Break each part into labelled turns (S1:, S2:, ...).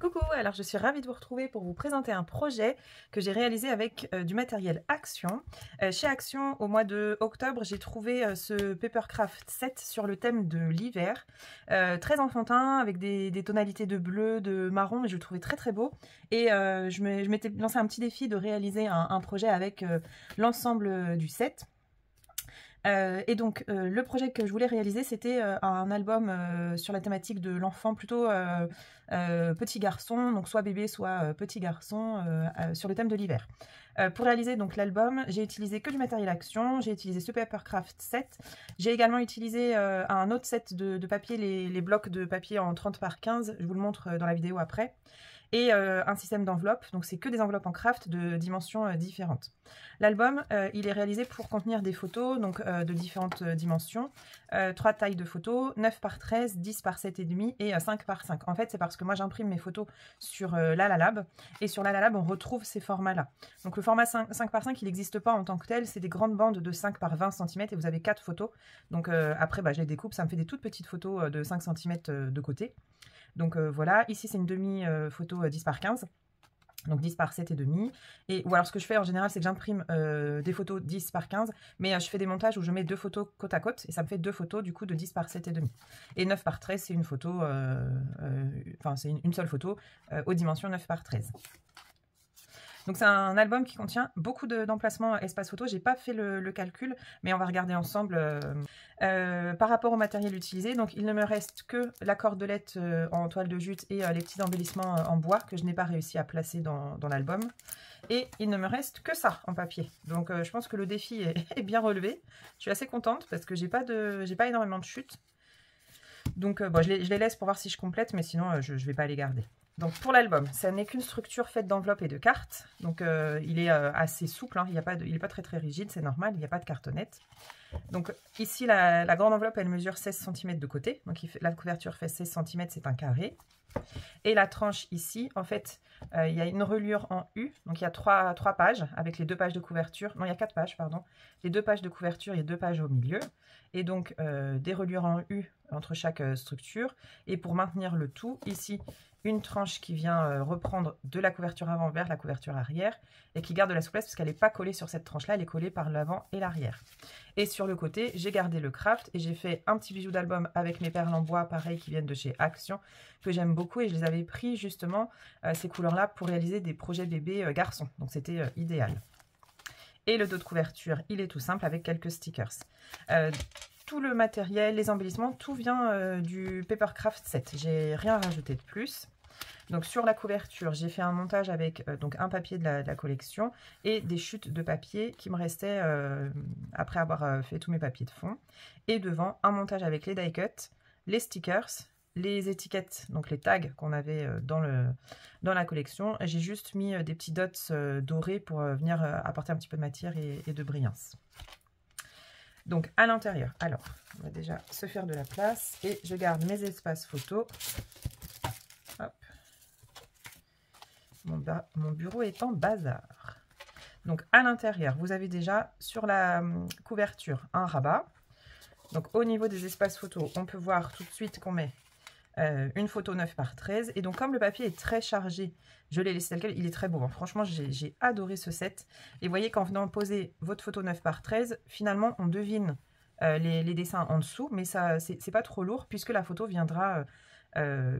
S1: Coucou, alors je suis ravie de vous retrouver pour vous présenter un projet que j'ai réalisé avec du matériel Action. Chez Action, au mois de octobre, j'ai trouvé ce Papercraft 7 sur le thème de l'hiver. Très enfantin, avec des tonalités de bleu, de marron, mais je le trouvais très très beau. Et je m'étais lancé un petit défi de réaliser un projet avec l'ensemble du set. Et donc le projet que je voulais réaliser, c'était un album sur la thématique de l'enfant, plutôt petit garçon, donc soit bébé soit petit garçon, sur le thème de l'hiver. Pour réaliser donc l'album, j'ai utilisé que du matériel Action, j'ai utilisé ce Papercraft 7, j'ai également utilisé un autre set de papier, les blocs de papier en 30 par 15, je vous le montre dans la vidéo après. Et un système d'enveloppes, donc c'est que des enveloppes en craft de dimensions différentes. L'album, il est réalisé pour contenir des photos donc de différentes dimensions, 3 tailles de photos, 9 par 13, 10 par 7,5 et 5 par 5. En fait, c'est parce que moi j'imprime mes photos sur Lalalab, et sur Lalalab on retrouve ces formats-là. Donc le format 5 par 5, il n'existe pas en tant que tel, c'est des grandes bandes de 5 par 20 cm et vous avez 4 photos. Donc après, je les découpe, ça me fait des toutes petites photos de 5 cm de côté. Donc voilà, ici c'est une demi-photo 10 par 15, donc 10 par 7,5. Ou alors ce que je fais en général, c'est que j'imprime des photos 10 par 15, mais je fais des montages où je mets 2 photos côte à côte, et ça me fait 2 photos du coup de 10 par 7,5. Et 9 par 13, c'est une photo, c'est une seule photo aux dimensions 9 par 13. Donc c'est un album qui contient beaucoup d'emplacements espace photo. J'ai pas fait le calcul, mais on va regarder ensemble par rapport au matériel utilisé. Donc il ne me reste que la cordelette en toile de jute et les petits embellissements en bois que je n'ai pas réussi à placer dans l'album. Et il ne me reste que ça en papier. Donc je pense que le défi est bien relevé. Je suis assez contente parce que j'ai pas énormément de chutes. Donc je les laisse pour voir si je complète, mais sinon je vais pas les garder. Donc pour l'album, ça n'est qu'une structure faite d'enveloppes et de cartes. Donc il est assez souple, hein, il n'est pas très rigide, c'est normal, il n'y a pas de cartonnette. Donc ici, la grande enveloppe, elle mesure 16 cm de côté. Donc la couverture fait 16 cm, c'est un carré. Et la tranche ici, en fait, il y a une reliure en U. Donc il y a 3 pages avec les 2 pages de couverture. Non, il y a 4 pages, pardon. Les 2 pages de couverture et 2 pages au milieu. Et donc des reliures en U entre chaque structure. Et pour maintenir le tout, ici, une tranche qui vient reprendre de la couverture avant vers la couverture arrière et qui garde de la souplesse parce qu'elle n'est pas collée sur cette tranche-là, elle est collée par l'avant et l'arrière. Et sur le côté, j'ai gardé le craft et j'ai fait un petit bijou d'album avec mes perles en bois, pareil, qui viennent de chez Action, que j'aime beaucoup, et je les avais pris justement, ces couleurs-là, pour réaliser des projets bébés garçons. Donc c'était idéal. Et le dos de couverture, il est tout simple avec quelques stickers. Tout le matériel, les embellissements, tout vient du Papercraft 7. J'ai rien rajouté de plus. Donc sur la couverture, j'ai fait un montage avec donc un papier de la collection et des chutes de papier qui me restaient après avoir fait tous mes papiers de fond. Et devant, un montage avec les die cuts, les stickers, les étiquettes, donc les tags qu'on avait dans la collection. J'ai juste mis des petits dots dorés pour venir apporter un petit peu de matière et de brillance. Donc à l'intérieur, alors on va déjà se faire de la place et je garde mes espaces photos. Hop. Mon bureau est en bazar. Donc à l'intérieur, vous avez déjà sur la couverture un rabat. Donc au niveau des espaces photos, on peut voir tout de suite qu'on met une photo 9 par 13. Et donc comme le papier est très chargé, je l'ai laissé tel quel, il est très beau. Hein. Franchement, j'ai adoré ce set. Et vous voyez qu'en venant poser votre photo 9 par 13, finalement on devine les dessins en dessous, mais ça c'est pas trop lourd puisque la photo viendra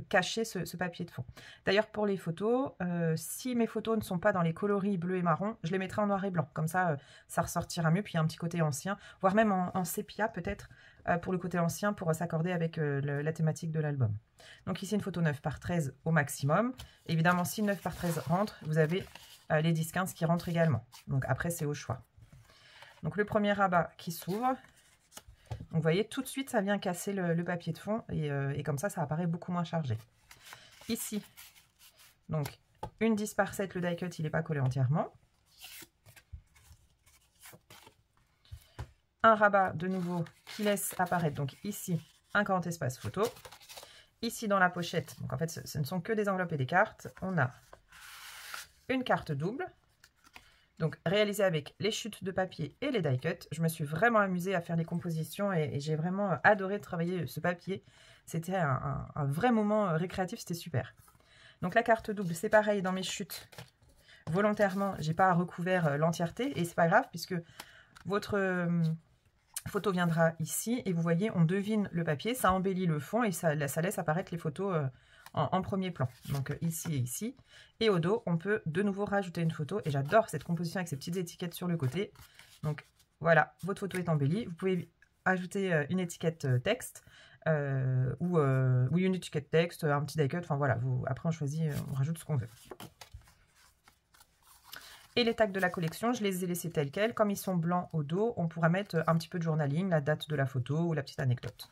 S1: cacher ce papier de fond. D'ailleurs pour les photos, si mes photos ne sont pas dans les coloris bleu et marron, je les mettrai en noir et blanc, comme ça ça ressortira mieux, puis il y a un petit côté ancien, voire même en sépia peut-être pour le côté ancien, pour s'accorder avec la thématique de l'album. Donc ici une photo 9 par 13 au maximum. Évidemment si 9 par 13 rentre, vous avez les 10-15 qui rentrent également, donc après c'est au choix. Donc le premier rabat qui s'ouvre. Donc vous voyez, tout de suite, ça vient casser le papier de fond et comme ça apparaît beaucoup moins chargé. Ici, donc une 10 par 7, le die cut, il n'est pas collé entièrement. Un rabat de nouveau qui laisse apparaître, donc ici, un grand espace photo. Ici, dans la pochette, donc en fait, ce ne sont que des enveloppes et des cartes. On a une carte double. Donc réalisé avec les chutes de papier et les die cuts. Je me suis vraiment amusée à faire les compositions et j'ai vraiment adoré travailler ce papier. C'était un vrai moment récréatif, c'était super. Donc la carte double, c'est pareil dans mes chutes. Volontairement, j'ai pas recouvert l'entièreté et c'est pas grave puisque votre photo viendra ici et vous voyez, on devine le papier, ça embellit le fond et ça laisse apparaître les photos en premier plan. Donc ici et ici. Et au dos, on peut de nouveau rajouter une photo et j'adore cette composition avec ces petites étiquettes sur le côté. Donc voilà, votre photo est embellie. Vous pouvez ajouter une étiquette texte ou une étiquette texte, un petit die-cut, enfin voilà, après on choisit, on rajoute ce qu'on veut. Et les tags de la collection, je les ai laissés tels quels. Comme ils sont blancs au dos, on pourra mettre un petit peu de journaling, la date de la photo ou la petite anecdote.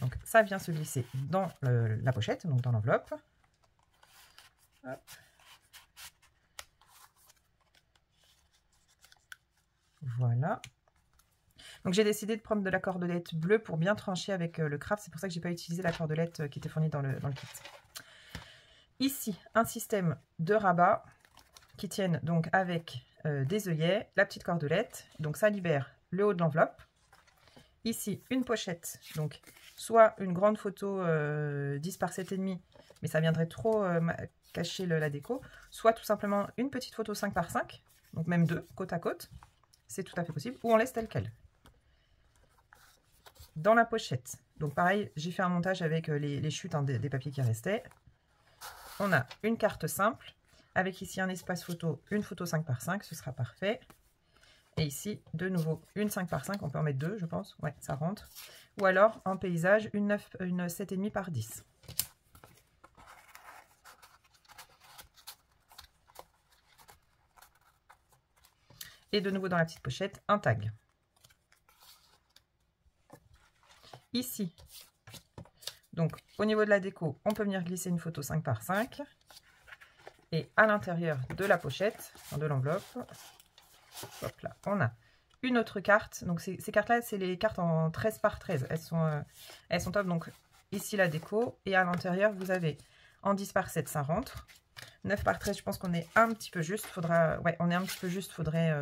S1: Donc ça vient se glisser dans la pochette, donc dans l'enveloppe. Voilà. Donc j'ai décidé de prendre de la cordelette bleue pour bien trancher avec le craft. C'est pour ça que j'ai pas utilisé la cordelette qui était fournie dans le kit. Ici, un système de rabat qui tiennent donc avec des œillets, la petite cordelette, donc ça libère le haut de l'enveloppe. Ici, une pochette, donc soit une grande photo 10 par 7,5, mais ça viendrait trop cacher la déco, soit tout simplement une petite photo 5 par 5, donc même deux, côte à côte, c'est tout à fait possible, ou on laisse tel quel. Dans la pochette, donc pareil, j'ai fait un montage avec les chutes des papiers qui restaient. On a une carte simple, avec ici un espace photo, une photo 5 par 5, ce sera parfait. Et ici, de nouveau, une 5 par 5, on peut en mettre deux, je pense. Ouais, ça rentre. Ou alors, en paysage, une 7,5 par 10. Et de nouveau dans la petite pochette, un tag. Ici, donc au niveau de la déco, on peut venir glisser une photo 5 par 5. Et à l'intérieur de la pochette, de l'enveloppe, hop là, on a une autre carte. Donc ces cartes-là, c'est les cartes en 13 par 13. Elles sont top. Donc ici la déco. Et à l'intérieur, vous avez en 10 par 7, ça rentre. 9 par 13, je pense qu'on est un petit peu juste. Faudra, ouais, on est un petit peu juste. Faudrait,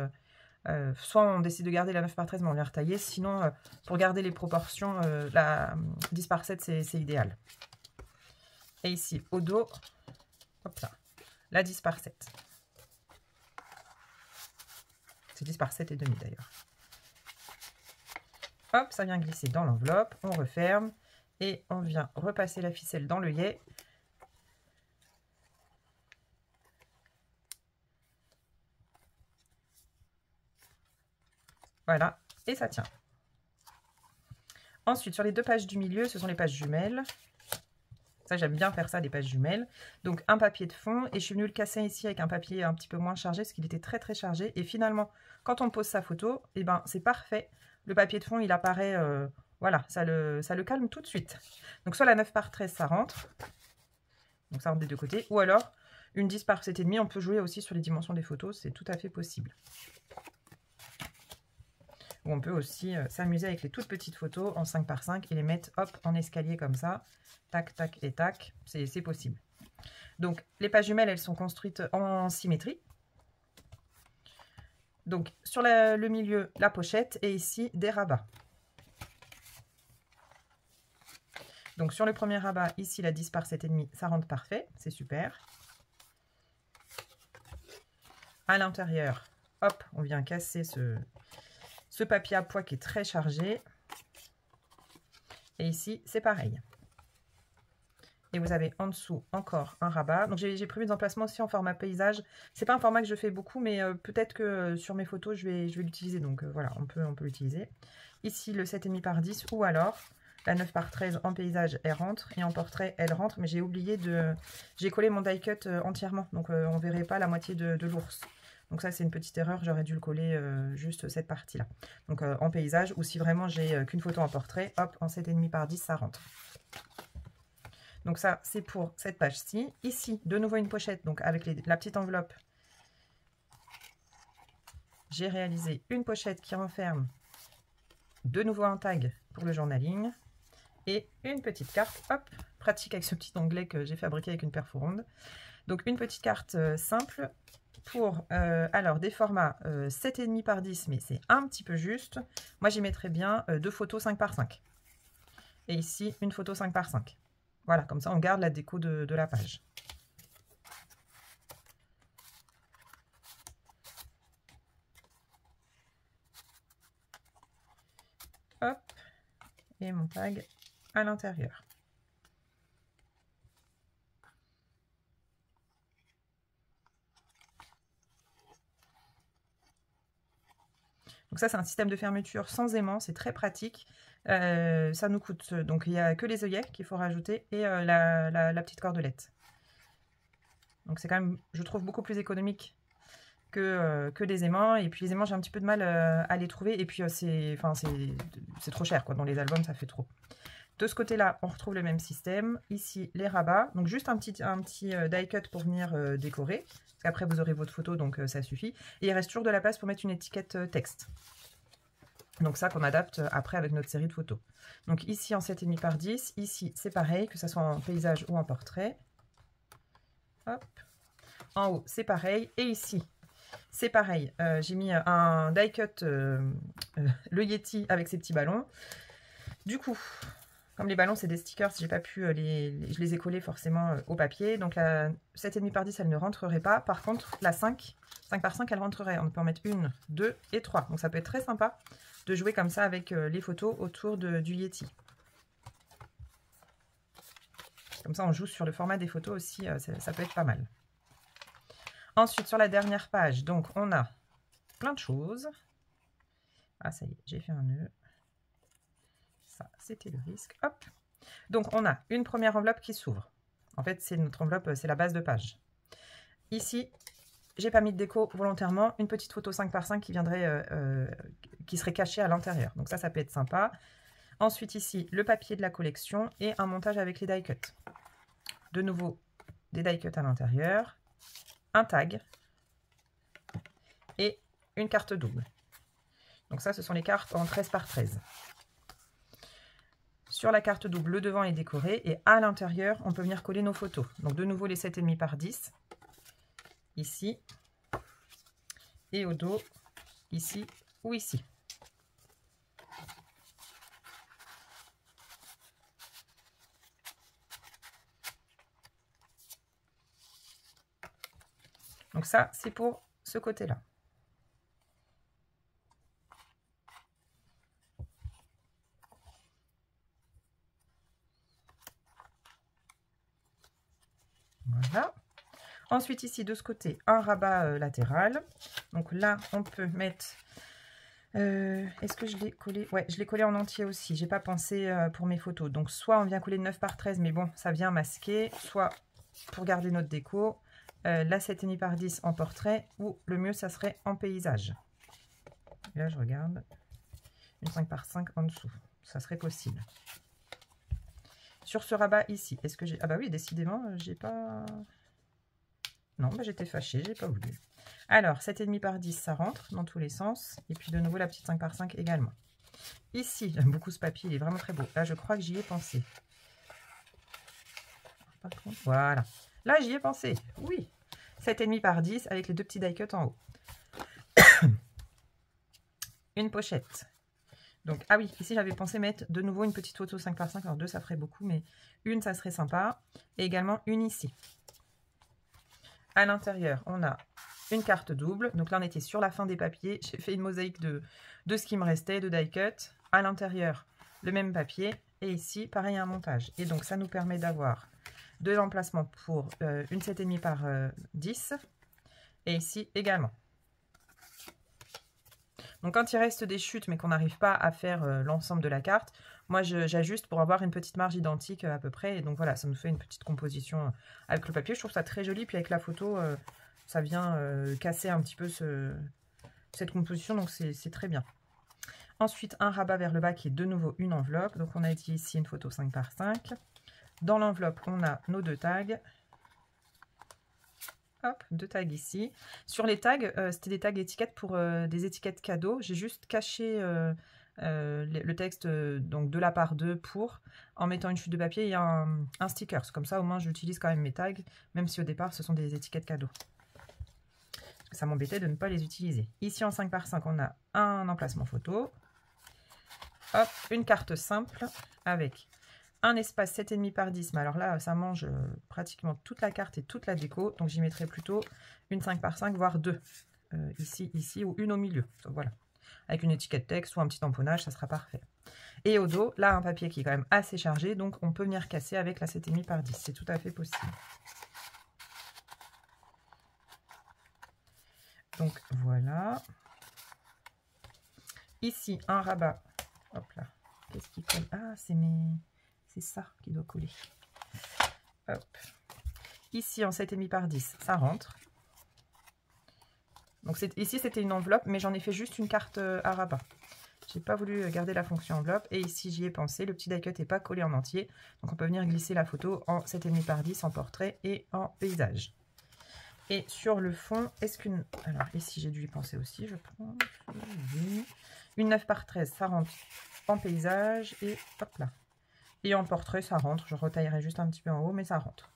S1: soit on décide de garder la 9 par 13, mais on vient retailler. Sinon, pour garder les proportions, la 10 par 7, c'est idéal. Et ici, au dos, hop là, la 10 par 7. C'est 10 par 7 et demi d'ailleurs. Hop, ça vient glisser dans l'enveloppe, on referme et on vient repasser la ficelle dans l'œillet. Voilà, et ça tient. Ensuite, sur les deux pages du milieu, ce sont les pages jumelles. Ça, j'aime bien faire ça, des pages jumelles. Donc, un papier de fond. Et je suis venue le casser ici avec un papier un petit peu moins chargé, parce qu'il était très, très chargé. Et finalement, quand on pose sa photo, eh ben, c'est parfait. Le papier de fond, il apparaît... voilà, ça le calme tout de suite. Donc, soit la 9 par 13, ça rentre. Donc, ça rentre des deux côtés. Ou alors, une 10 par 7,5, on peut jouer aussi sur les dimensions des photos. C'est tout à fait possible. Ou on peut aussi s'amuser avec les toutes petites photos en 5 par 5 et les mettre, hop, en escalier comme ça. Tac, tac et tac, c'est possible. Donc, les pages jumelles, elles sont construites en symétrie. Donc, sur le milieu, la pochette et ici, des rabats. Donc, sur le premier rabat, ici, la 10 par 7,5, ça rentre parfait, c'est super. À l'intérieur, hop, on vient casser ce papier à pois qui est très chargé. Et ici, c'est pareil. Et vous avez en dessous encore un rabat. Donc j'ai prévu des emplacements aussi en format paysage. C'est pas un format que je fais beaucoup, mais peut-être que sur mes photos, je vais l'utiliser. Donc voilà, on peut l'utiliser. Ici, le 7,5 par 10 ou alors la 9 par 13 en paysage, elle rentre. Et en portrait, elle rentre. Mais j'ai oublié de... J'ai collé mon die cut entièrement. Donc on verrait pas la moitié de l'ours. Donc ça, c'est une petite erreur. J'aurais dû le coller juste cette partie-là. Donc en paysage, ou si vraiment j'ai qu'une photo en portrait, hop, en 7,5 par 10, ça rentre. Donc ça, c'est pour cette page-ci. Ici, de nouveau une pochette, donc avec la petite enveloppe. J'ai réalisé une pochette qui renferme de nouveau un tag pour le journaling et une petite carte, hop, pratique avec ce petit onglet que j'ai fabriqué avec une perfo ronde. Donc une petite carte simple pour alors des formats 7,5 par 10, mais c'est un petit peu juste. Moi, j'y mettrais bien deux photos 5 par 5. Et ici, une photo 5 par 5. Voilà, comme ça on garde la déco de la page. Hop, et mon tag à l'intérieur. Donc ça, c'est un système de fermeture sans aimant, c'est très pratique. Ça nous coûte, donc il n'y a que les œillets qu'il faut rajouter et la petite cordelette. Donc c'est quand même, je trouve, beaucoup plus économique que les aimants. Et puis les aimants, j'ai un petit peu de mal à les trouver. Et puis c'est trop cher, quoi. Dans les albums, ça fait trop. De ce côté-là, on retrouve le même système. Ici, les rabats. Donc juste un petit die cut pour venir décorer. Parce qu'après, vous aurez votre photo, donc ça suffit. Et il reste toujours de la place pour mettre une étiquette texte. Donc ça qu'on adapte après avec notre série de photos. Donc ici en 7,5 par 10. Ici, c'est pareil, que ce soit en paysage ou en portrait. Hop. En haut, c'est pareil. Et ici, c'est pareil. J'ai mis un die cut, le Yeti avec ses petits ballons. Du coup, comme les ballons, c'est des stickers, j'ai pas pu je les ai collés forcément au papier. Donc la 7,5 par 10, elle ne rentrerait pas. Par contre, la 5 par 5, elle rentrerait. On peut en mettre 1, 2 et 3. Donc ça peut être très sympa de jouer comme ça avec les photos autour du Yeti. Comme ça, on joue sur le format des photos aussi, ça peut être pas mal. Ensuite, sur la dernière page, donc on a plein de choses. Ah, ça y est, j'ai fait un nœud. Ça, c'était le risque. Hop. Donc, on a une première enveloppe qui s'ouvre. En fait, c'est notre enveloppe, c'est la base de page. Ici, j'ai pas mis de déco volontairement. Une petite photo 5 par 5 qui viendrait, qui serait cachée à l'intérieur. Donc ça peut être sympa. Ensuite, ici, le papier de la collection et un montage avec les die cuts. De nouveau, des die cuts à l'intérieur. Un tag et une carte double. Donc ça, ce sont les cartes en 13 par 13. Sur la carte double, le devant est décoré et à l'intérieur, on peut venir coller nos photos. Donc de nouveau les 7,5 par 10, ici, et au dos, ici ou ici. Donc ça, c'est pour ce côté-là. Voilà. Ensuite, ici, de ce côté, un rabat latéral. Donc là, on peut mettre... Est-ce que je l'ai collé? Ouais, je l'ai collé en entier aussi. J'ai pas pensé pour mes photos. Donc, soit on vient coller 9 par 13, mais bon, ça vient masquer. Soit pour garder notre déco, la 7,5 par 10 en portrait. Ou le mieux, ça serait en paysage. Et là, je regarde. Une 5 par 5 en dessous. Ça serait possible. Sur ce rabat ici, est-ce que j'ai... Ah bah oui, décidément, j'ai pas... Non, bah j'étais fâchée, j'ai pas voulu. Alors, 7,5 par 10, ça rentre dans tous les sens. Et puis de nouveau, la petite 5 par 5 également. Ici, j'aime beaucoup ce papier, il est vraiment très beau. Là, je crois que j'y ai pensé. Voilà. Là, j'y ai pensé. Oui. 7,5 par 10 avec les deux petits die cut en haut. Une pochette. Donc, ah oui, ici, j'avais pensé mettre de nouveau une petite photo 5 par 5. Alors, deux, ça ferait beaucoup, mais une, ça serait sympa. Et également une ici. À l'intérieur, on a une carte double. Donc là, on était sur la fin des papiers. J'ai fait une mosaïque de ce qui me restait, de die cut. À l'intérieur, le même papier. Et ici, pareil, un montage. Et donc, ça nous permet d'avoir deux emplacements pour une 7,5 par 10. Et ici également. Donc, quand il reste des chutes, mais qu'on n'arrive pas à faire l'ensemble de la carte, moi, j'ajuste pour avoir une petite marge identique à peu près. Et donc, voilà, ça nous fait une petite composition avec le papier. Je trouve ça très joli. Puis, avec la photo, ça vient casser un petit peu cette composition. Donc, c'est très bien. Ensuite, un rabat vers le bas qui est de nouveau une enveloppe. Donc, on a dit ici une photo 5 par 5. Dans l'enveloppe, on a nos deux tags. Hop, deux tags ici. Sur les tags, c'était des tags étiquettes pour des étiquettes cadeaux. J'ai juste caché le texte donc de la part 2 pour, en mettant une chute de papier et un sticker. Comme ça, au moins, j'utilise quand même mes tags, même si au départ, ce sont des étiquettes cadeaux. Parce que ça m'embêtait de ne pas les utiliser. Ici, en 5 par 5, on a un emplacement photo. Hop, une carte simple avec un espace 7,5 par 10, mais alors là, ça mange pratiquement toute la carte et toute la déco, donc j'y mettrai plutôt une 5 par 5, voire deux, ici, ou une au milieu, donc voilà. Avec une étiquette texte ou un petit tamponnage, ça sera parfait. Et au dos, là, un papier qui est quand même assez chargé, donc on peut venir casser avec la 7,5 par 10, c'est tout à fait possible. Donc voilà. Ici, un rabat. Hop là. Qu'est-ce qui colle? Ah, c'est ça qui doit coller. Hop. Ici, en 7,5 par 10, ça rentre. Donc ici, c'était une enveloppe, mais j'en ai fait juste une carte à rabat. J'ai pas voulu garder la fonction enveloppe. Et ici, j'y ai pensé. Le petit die cut n'est pas collé en entier. Donc, on peut venir glisser la photo en 7,5 par 10 en portrait et en paysage. Et sur le fond, est-ce qu'une... Alors, ici, j'ai dû y penser aussi. Je prends une 9 par 13, ça rentre en paysage. Et hop là. Et en portrait, ça rentre. Je retaillerai juste un petit peu en haut, mais ça rentre.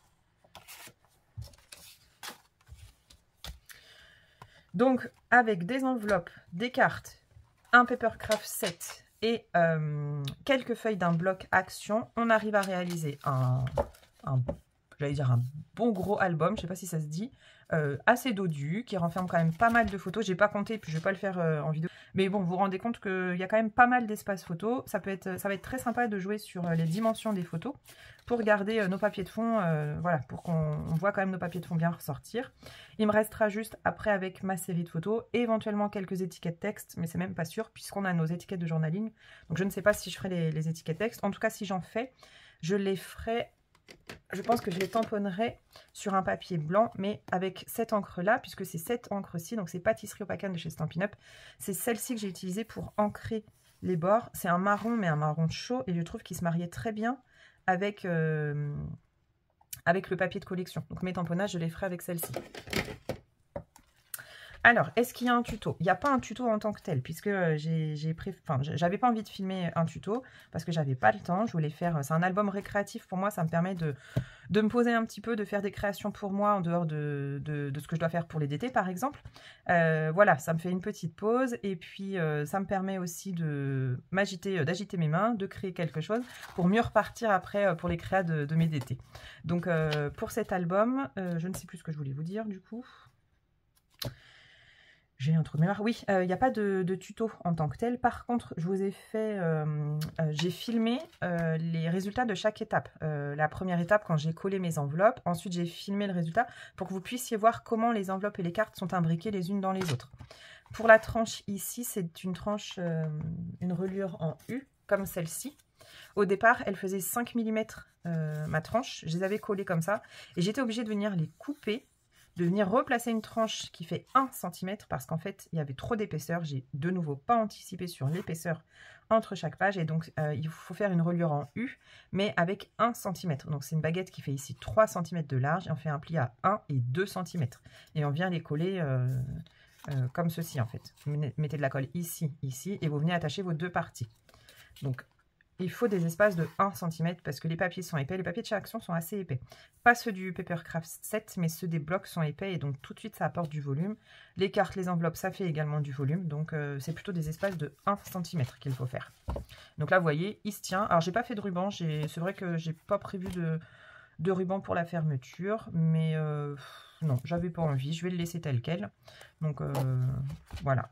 S1: Donc, avec des enveloppes, des cartes, un Papercraft 7 et quelques feuilles d'un bloc action, on arrive à réaliser j'allais dire un bon gros album, je ne sais pas si ça se dit, assez dodu, qui renferme quand même pas mal de photos. J'ai pas compté, puis je vais pas le faire en vidéo. Mais bon, vous vous rendez compte qu'il y a quand même pas mal d'espace photo. Ça va être très sympa de jouer sur les dimensions des photos pour garder nos papiers de fond, voilà, pour qu'on voit quand même nos papiers de fond bien ressortir. Il me restera juste après avec ma série de photos, et éventuellement quelques étiquettes texte, mais c'est même pas sûr puisqu'on a nos étiquettes de journaling. Donc je ne sais pas si je ferai les étiquettes texte. En tout cas, si j'en fais, je les ferai... Je pense que je les tamponnerai sur un papier blanc, mais avec cette encre-là, puisque c'est cette encre-ci, donc c'est Pâtisserie Opacane de chez Stampin' Up. C'est celle-ci que j'ai utilisée pour ancrer les bords. C'est un marron, mais un marron chaud, et je trouve qu'il se mariait très bien avec, avec le papier de collection. Donc mes tamponnages, je les ferai avec celle-ci. Alors, est-ce qu'il y a un tuto? Il n'y a pas un tuto en tant que tel, puisque j'avais pas envie de filmer un tuto, parce que j'avais pas le temps. Je voulais faire... C'est un album récréatif pour moi, ça me permet de me poser un petit peu, de faire des créations pour moi, en dehors de ce que je dois faire pour les DT, par exemple. Voilà, ça me fait une petite pause, et puis ça me permet aussi d'agiter mes mains, de créer quelque chose, pour mieux repartir après pour les créas de mes DT. Donc, pour cet album, je ne sais plus ce que je voulais vous dire, du coup... J'ai un trou de mémoire. Oui, il n'y a pas de tuto en tant que tel. Par contre, je vous ai fait... j'ai filmé les résultats de chaque étape. La première étape, quand j'ai collé mes enveloppes. Ensuite, j'ai filmé le résultat pour que vous puissiez voir comment les enveloppes et les cartes sont imbriquées les unes dans les autres. Pour la tranche ici, c'est une tranche, une reliure en U, comme celle-ci. Au départ, elle faisait 5 mm ma tranche. Je les avais collées comme ça. Et j'étais obligée de venir les couper, de venir replacer une tranche qui fait 1 cm parce qu'en fait, il y avait trop d'épaisseur. J'ai de nouveau pas anticipé sur l'épaisseur entre chaque page. Et donc, il faut faire une reliure en U, mais avec 1 cm. Donc, c'est une baguette qui fait ici 3 cm de large. Et on fait un pli à 1 et 2 cm. Et on vient les coller comme ceci, en fait. Vous mettez de la colle ici, ici, et vous venez attacher vos deux parties. Donc, il faut des espaces de 1 cm parce que les papiers sont épais. Les papiers de chez Action sont assez épais. Pas ceux du Papercraft 7, mais ceux des blocs sont épais et donc tout de suite ça apporte du volume. Les cartes, les enveloppes, ça fait également du volume. Donc c'est plutôt des espaces de 1 cm qu'il faut faire. Donc là, vous voyez, il se tient. Alors, j'ai pas fait de ruban. C'est vrai que j'ai pas prévu de ruban pour la fermeture. Mais non, j'avais pas envie. Je vais le laisser tel quel. Donc voilà.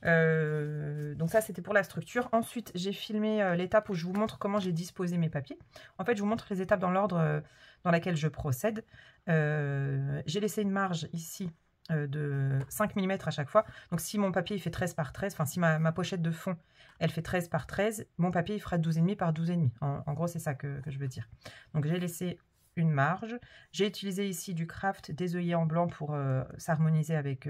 S1: Donc ça c'était pour la structure. Ensuite j'ai filmé l'étape où je vous montre comment j'ai disposé mes papiers. En fait je vous montre les étapes dans l'ordre dans laquelle je procède. J'ai laissé une marge ici de 5 mm à chaque fois. Donc si mon papier il fait 13 par 13, enfin si ma pochette de fond elle fait 13 par 13, mon papier il fera 12,5 par 12,5. En gros c'est ça que je veux dire. Donc j'ai laissé une marge. J'ai utilisé ici du craft des œillets en blanc pour s'harmoniser avec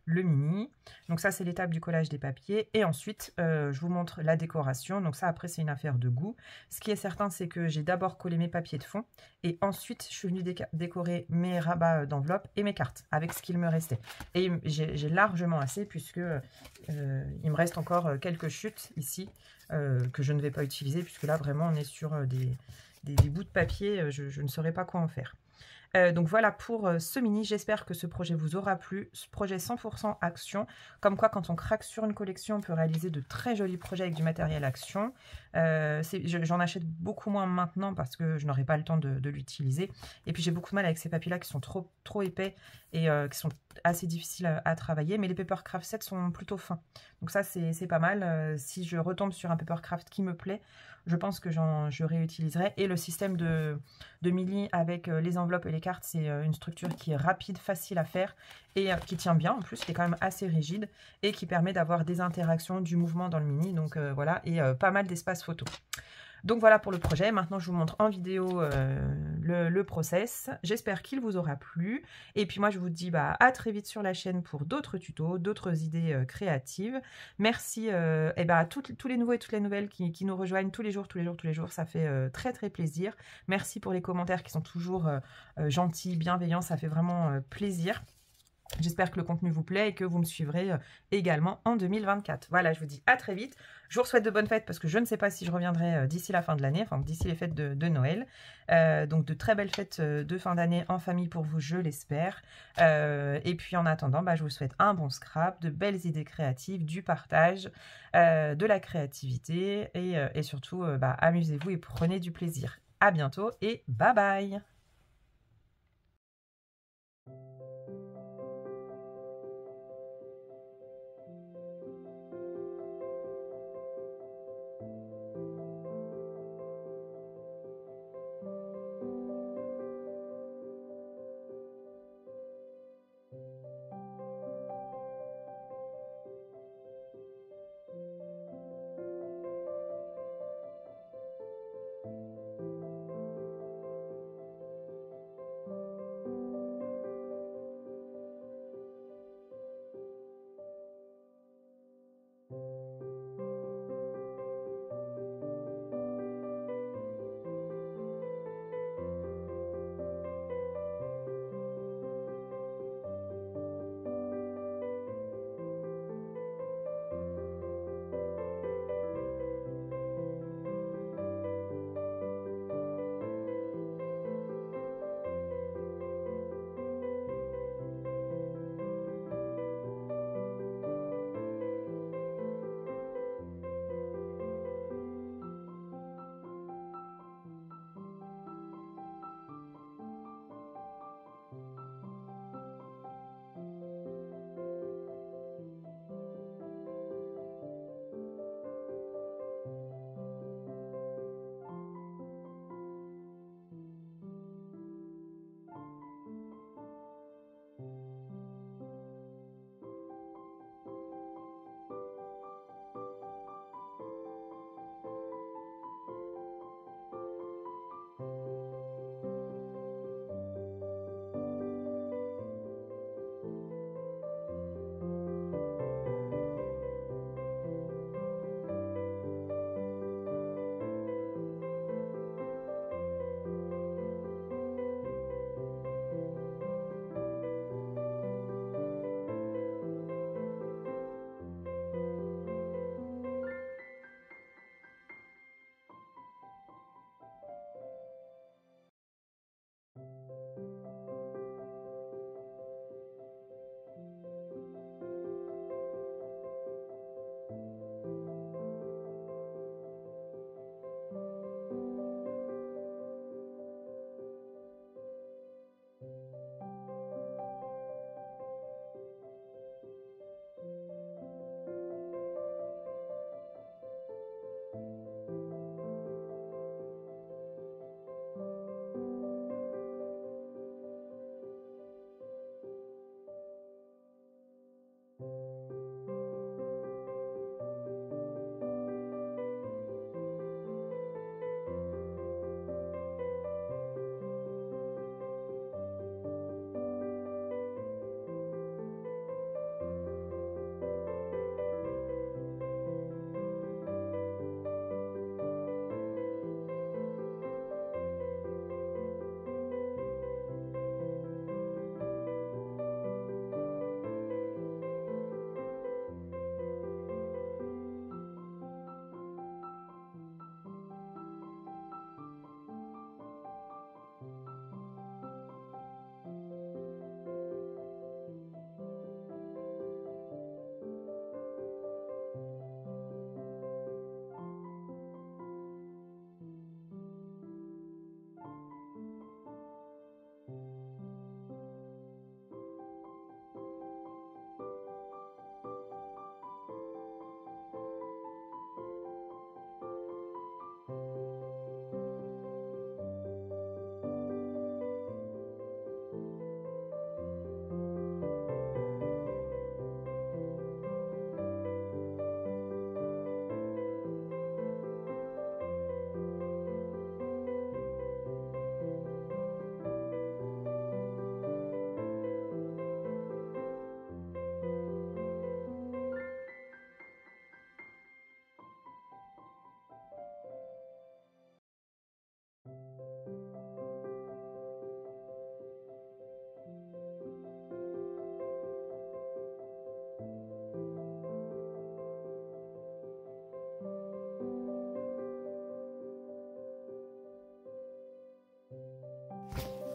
S1: le mini. Donc ça c'est l'étape du collage des papiers. Et ensuite je vous montre la décoration. Donc ça après c'est une affaire de goût. Ce qui est certain c'est que j'ai d'abord collé mes papiers de fond et ensuite je suis venue décorer mes rabats d'enveloppe et mes cartes avec ce qu'il me restait. Et j'ai largement assez puisque il me reste encore quelques chutes ici que je ne vais pas utiliser puisque là vraiment on est sur des bouts de papier, je ne saurais pas quoi en faire. Donc voilà pour ce mini, j'espère que ce projet vous aura plu, ce projet 100% action, comme quoi quand on craque sur une collection, on peut réaliser de très jolis projets avec du matériel action. J'en achète beaucoup moins maintenant parce que je n'aurai pas le temps de l'utiliser, et puis j'ai beaucoup de mal avec ces papiers-là qui sont trop épais et qui sont assez difficiles à travailler, mais les Papercraft 7 sont plutôt fins, donc ça c'est pas mal. Si je retombe sur un Papercraft qui me plaît, je pense que je réutiliserai. Et le système de Milly avec les enveloppes et les cartes, c'est une structure qui est rapide, facile à faire et qui tient bien en plus, qui est quand même assez rigide et qui permet d'avoir des interactions, du mouvement dans le mini, donc voilà, et pas mal d'espace photo. Donc voilà pour le projet. Maintenant, je vous montre en vidéo le process. J'espère qu'il vous aura plu. Et puis moi, je vous dis à très vite sur la chaîne pour d'autres tutos, d'autres idées créatives. Merci à tous les nouveaux et toutes les nouvelles qui nous rejoignent tous les jours. Ça fait très plaisir. Merci pour les commentaires qui sont toujours gentils, bienveillants. Ça fait vraiment plaisir. J'espère que le contenu vous plaît et que vous me suivrez également en 2024. Voilà, je vous dis à très vite. Je vous souhaite de bonnes fêtes parce que je ne sais pas si je reviendrai d'ici la fin de l'année, enfin d'ici les fêtes de Noël. Donc de très belles fêtes de fin d'année en famille pour vous, je l'espère. Et puis en attendant, je vous souhaite un bon scrap, de belles idées créatives, du partage, de la créativité et surtout amusez-vous et prenez du plaisir. À bientôt et bye bye!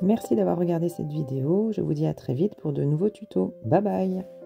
S2: Merci d'avoir regardé cette vidéo. Je vous dis à très vite pour de nouveaux tutos. Bye bye!